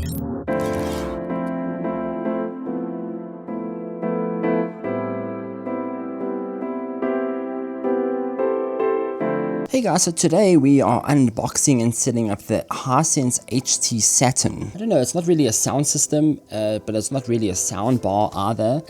Hey guys, so today we are unboxing and setting up the Hisense HT Saturn. I don't know, it's not really a sound system, but it's not really a sound bar either.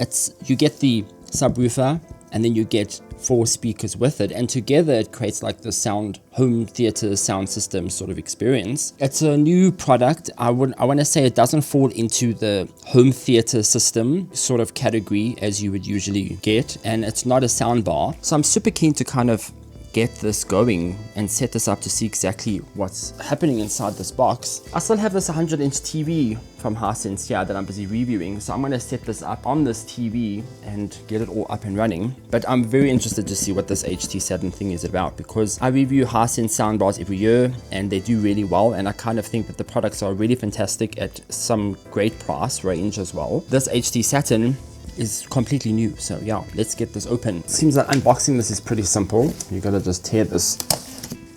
You get the subwoofer and then you get 4 speakers with it, and together it creates like the home theater sound system sort of experience. It's a new product. I want to say it doesn't fall into the home theater system sort of category as you would usually get, and it's not a sound bar. So I'm super keen to kind of get this going and set this up to see exactly what's happening inside this box. I still have this 100-inch TV from Hisense here that I'm busy reviewing, so I'm going to set this up on this TV and get it all up and running. But I'm very interested to see what this HT Saturn thing is about, because I review Hisense soundbars every year and they do really well, and I kind of think that the products are really fantastic at some great price range as well. This HT Saturn is completely new, so yeah, let's get this open. Seems like unboxing this is pretty simple. You gotta just tear this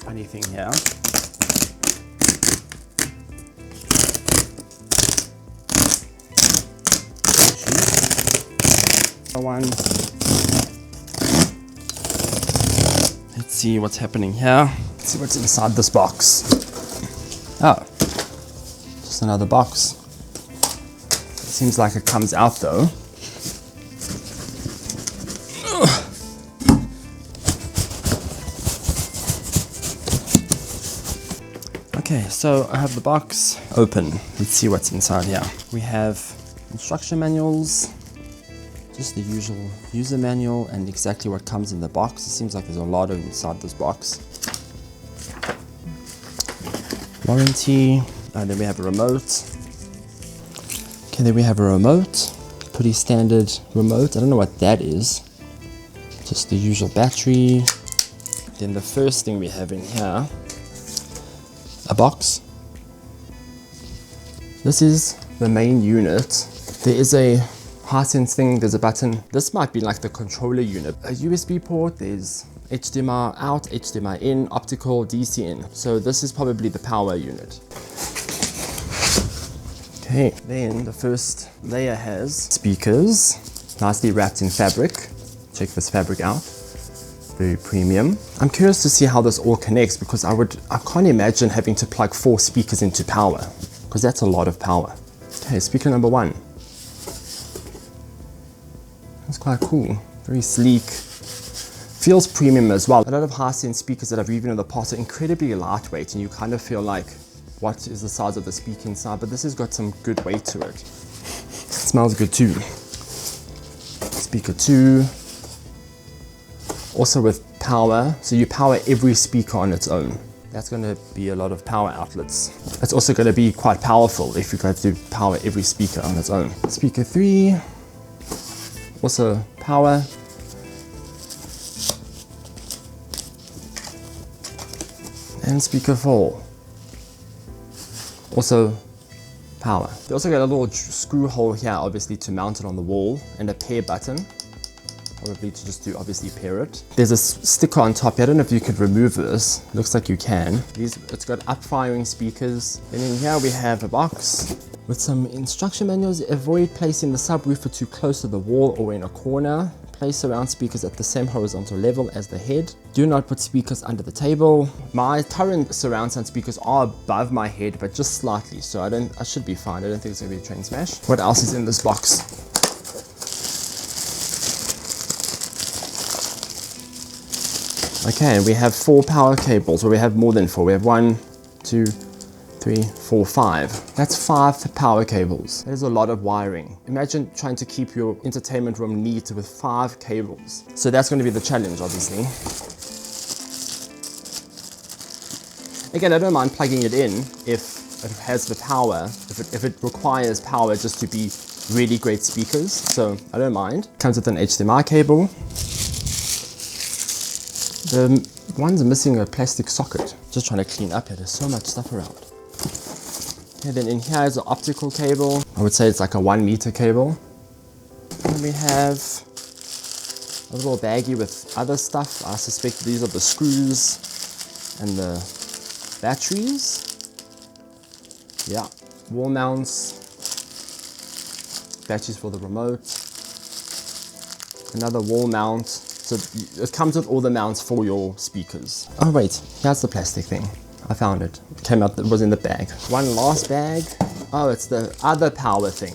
funny thing here. One. Let's see what's happening here. Let's see what's inside this box. Oh, just another box. It seems like it comes out though. Okay, so I have the box open. Let's see what's inside here. We have instruction manuals, just the usual user manual, and exactly what comes in the box. It seems like there's a lot inside this box. Warranty, and then we have a remote. Okay, then we have a remote, pretty standard remote. I don't know what that is. Just the usual battery. Then the first thing we have in here, a box. This is the main unit. There is a Hisense thing, there's a button. This might be like the controller unit. A USB port, there's HDMI out, HDMI in, optical, DC in. So this is probably the power unit. Okay, then the first layer has speakers, nicely wrapped in fabric. Check this fabric out. Very premium. I'm curious to see how this all connects, because I can't imagine having to plug 4 speakers into power, because that's a lot of power. Okay, speaker number 1. That's quite cool. Very sleek. Feels premium as well. A lot of Hisense speakers that I've reviewed in the past are incredibly lightweight, and you kind of feel like, what is the size of the speaker inside? But this has got some good weight to it. It smells good too. Speaker 2. Also with power, so you power every speaker on its own. That's going to be a lot of power outlets. It's also going to be quite powerful if you go to power every speaker on its own. Speaker 3, also power. And speaker 4, also power. They also got a little screw hole here, obviously, to mount it on the wall, and a pair button. Probably to just do obviously pair it. There's a sticker on top. I don't know if you could remove this. Looks like you can. It's got up firing speakers. And in here we have a box with some instruction manuals. Avoid placing the subwoofer too close to the wall or in a corner. Place surround speakers at the same horizontal level as the head. Do not put speakers under the table. My current surround sound speakers are above my head, but just slightly, so I should be fine. I don't think it's gonna be a train smash. What else is in this box? Okay, we have 4 power cables, or we have more than 4. We have 1, 2, 3, 4, 5. That's 5 power cables. That is a lot of wiring. Imagine trying to keep your entertainment room neat with 5 cables. So that's going to be the challenge, obviously. Again, I don't mind plugging it in if it has the power, if it requires power just to be really great speakers. So I don't mind. Comes with an HDMI cable. The one's missing a plastic socket. Just trying to clean up here. There's so much stuff around. Okay, then in here is an optical cable. I would say it's like a 1 meter cable. And we have a little baggie with other stuff. I suspect these are the screws and the batteries. Yeah, wall mounts, batteries for the remote, another wall mount. So it comes with all the mounts for your speakers. Oh wait, here's the plastic thing. I found it. It came out, it was in the bag. One last bag. Oh, it's the other power thing.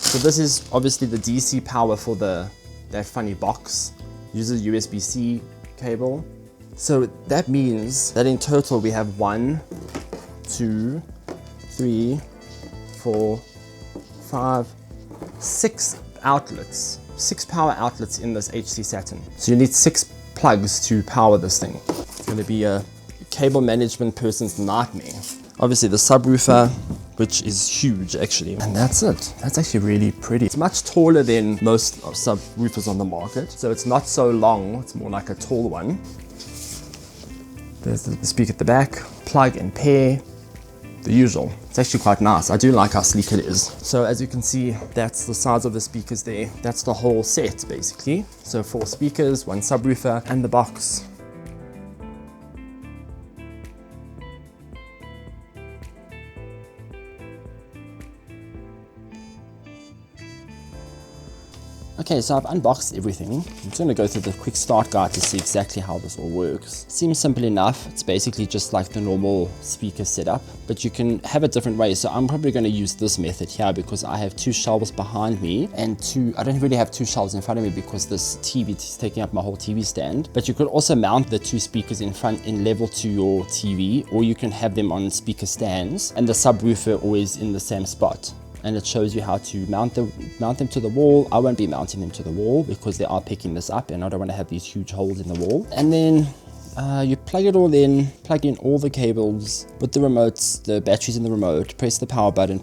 So this is obviously the DC power for that funny box. Uses USB-C cable. So that means that in total we have 1, 2, 3, 4, 5, 6 outlets. 6 power outlets in this HT Saturn. So you need 6 plugs to power this thing. It's going to be a cable management person's nightmare. Obviously the subwoofer, which is huge actually. And that's it. That's actually really pretty. It's much taller than most subwoofers on the market. So it's not so long, it's more like a tall one. There's the speaker at the back, plug and pair, the usual. It's actually quite nice. I do like how sleek it is. So as you can see, that's the size of the speakers there. That's the whole set basically. So 4 speakers, 1 subwoofer and the box. Okay, so I've unboxed everything. I'm just going to go through the quick start guide to see exactly how this all works. Seems simple enough. It's basically just like the normal speaker setup, but you can have it different ways. So I'm probably going to use this method here because I have 2 shelves behind me and I don't really have 2 shelves in front of me because this TV is taking up my whole TV stand. But you could also mount the 2 speakers in front in level to your TV, or you can have them on speaker stands and the subwoofer always in the same spot. And it shows you how to mount them to the wall. I won't be mounting them to the wall because they are picking this up and I don't want to have these huge holes in the wall. And then you plug it all in, plug in all the cables with the remotes, the batteries in the remote, press the power button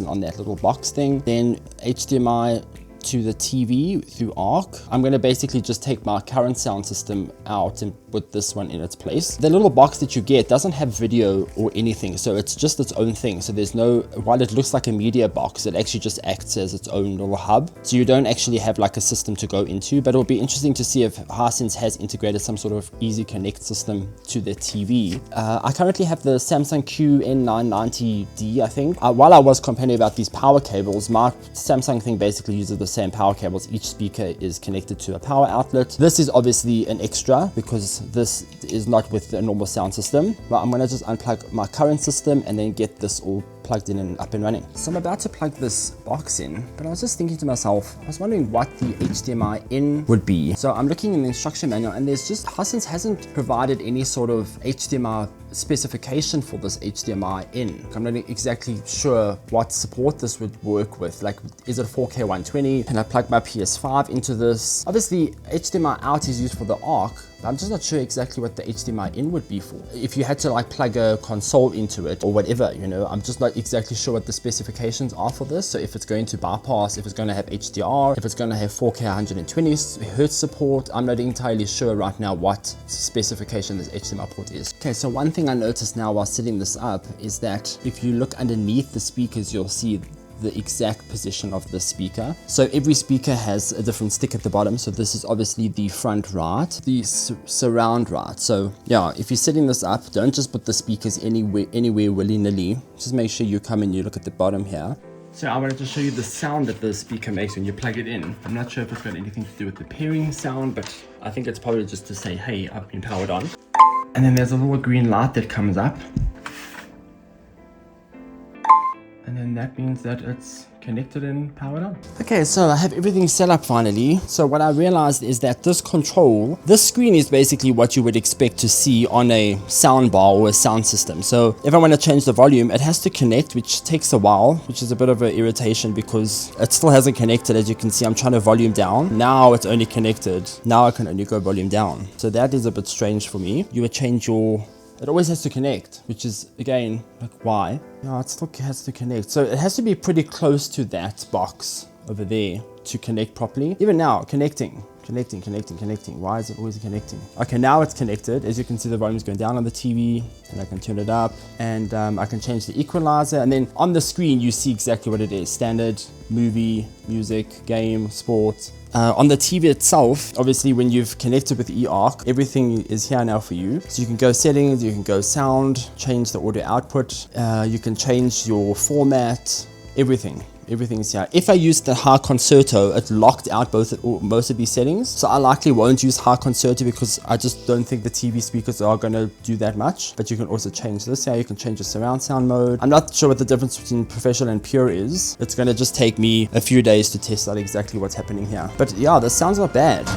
on that little box thing, then HDMI to the TV through ARC. I'm going to basically just take my current sound system out and put this one in its place. The little box that you get doesn't have video or anything, so it's just its own thing. So there's no, while it looks like a media box, it actually just acts as its own little hub. So you don't actually have like a system to go into, but it'll be interesting to see if Hisense has integrated some sort of easy connect system to their TV. I currently have the Samsung QN990D, I think. While I was complaining about these power cables, my Samsung thing basically uses the same power cables. Each speaker is connected to a power outlet. This is obviously an extra because this is not with a normal sound system, but I'm going to just unplug my current system and then get this all plugged in and up and running. So I'm about to plug this box in, but I was just thinking to myself, I was wondering what the HDMI in would be. So I'm looking in the instruction manual and there's just, Hisense hasn't provided any sort of HDMI specification for this HDMI in. I'm not exactly sure what support this would work with. Like, is it 4K 120? Can I plug my PS5 into this? Obviously, HDMI out is used for the ARC, but I'm just not sure exactly what the HDMI in would be for. If you had to like plug a console into it or whatever, you know, I'm just not exactly sure what the specifications are for this. So if it's going to bypass, if it's going to have HDR, if it's going to have 4K 120 Hertz support, I'm not entirely sure right now what specification this HDMI port is. Okay, so one thing I noticed now while setting this up is that if you look underneath the speakers, you'll see the exact position of the speaker. So every speaker has a different stick at the bottom. So this is obviously the front right, the surround right. So yeah, if you're setting this up, don't just put the speakers anywhere willy-nilly. Just make sure you come and you look at the bottom here. So I wanted to show you the sound that the speaker makes when you plug it in. I'm not sure if it's got anything to do with the pairing sound, but I think it's probably just to say, hey, I've been powered on. And then there's a little green light that comes up. And then that means that it's connected and powered on. Okay, so I have everything set up finally. So what I realized is that this screen is basically what you would expect to see on a sound bar or a sound system. So if I want to change the volume, it has to connect, which takes a while, which is a bit of an irritation because it still hasn't connected. As you can see, I'm trying to volume down. Now it's only connected. Now I can only go volume down. So that is a bit strange for me. You would change it always has to connect, which is, again, like, why? No, it still has to connect. So it has to be pretty close to that box over there to connect properly. Even now, connecting. Why is it always connecting? Okay, now it's connected. As you can see, the volume is going down on the TV, and I can turn it up, and I can change the equalizer. And then on the screen, you see exactly what it is. Standard, movie, music, game, sport, On the TV itself, obviously when you've connected with eARC, everything is here now for you. So you can go settings, you can go sound, change the audio output, you can change your format, everything's here. If I used the high concerto, it locked out most of these settings. So I likely won't use high concerto because I just don't think the TV speakers are gonna do that much. But you can also change this here. You can change the surround sound mode. I'm not sure what the difference between professional and pure is. It's gonna just take me a few days to test out exactly what's happening here. But yeah, this sounds not bad.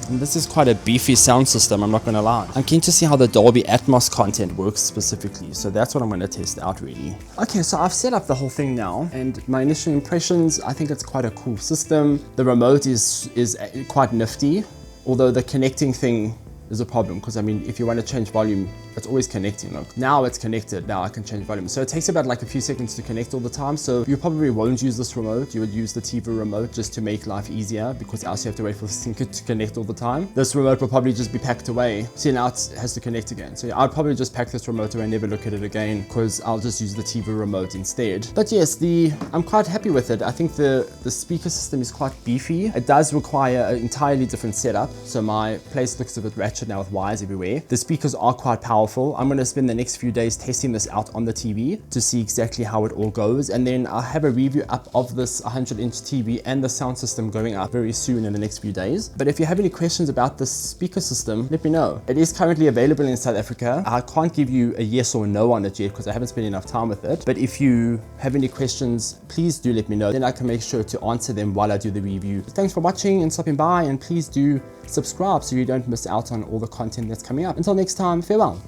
And this is quite a beefy sound system, I'm not gonna lie. I'm keen to see how the Dolby Atmos content works specifically, so that's what I'm gonna test out really. Okay, so I've set up the whole thing now, and my initial impressions, I think it's quite a cool system. The remote is quite nifty, although the connecting thing is a problem, because I mean, if you want to change volume, it's always connecting. Look, now it's connected, now I can change volume. So it takes about like a few seconds to connect all the time. So you probably won't use this remote. You would use the TV remote just to make life easier, because else you have to wait for the sync to connect all the time. This remote will probably just be packed away. See, now it has to connect again. So yeah, I'd probably just pack this remote away and never look at it again, because I'll just use the TV remote instead. But yes, I'm quite happy with it. I think the speaker system is quite beefy. It does require an entirely different setup. So my place looks a bit ratchet now with wires everywhere. The speakers are quite powerful. I'm going to spend the next few days testing this out on the TV to see exactly how it all goes, and then I'll have a review up of this 100-inch TV and the sound system going up very soon in the next few days. But if you have any questions about this speaker system, let me know. It is currently available in South Africa. I can't give you a yes or no on it yet because I haven't spent enough time with it, but if you have any questions, please do let me know, then I can make sure to answer them while I do the review. Thanks for watching and stopping by, and please do subscribe so you don't miss out on all the content that's coming up. Until next time, farewell.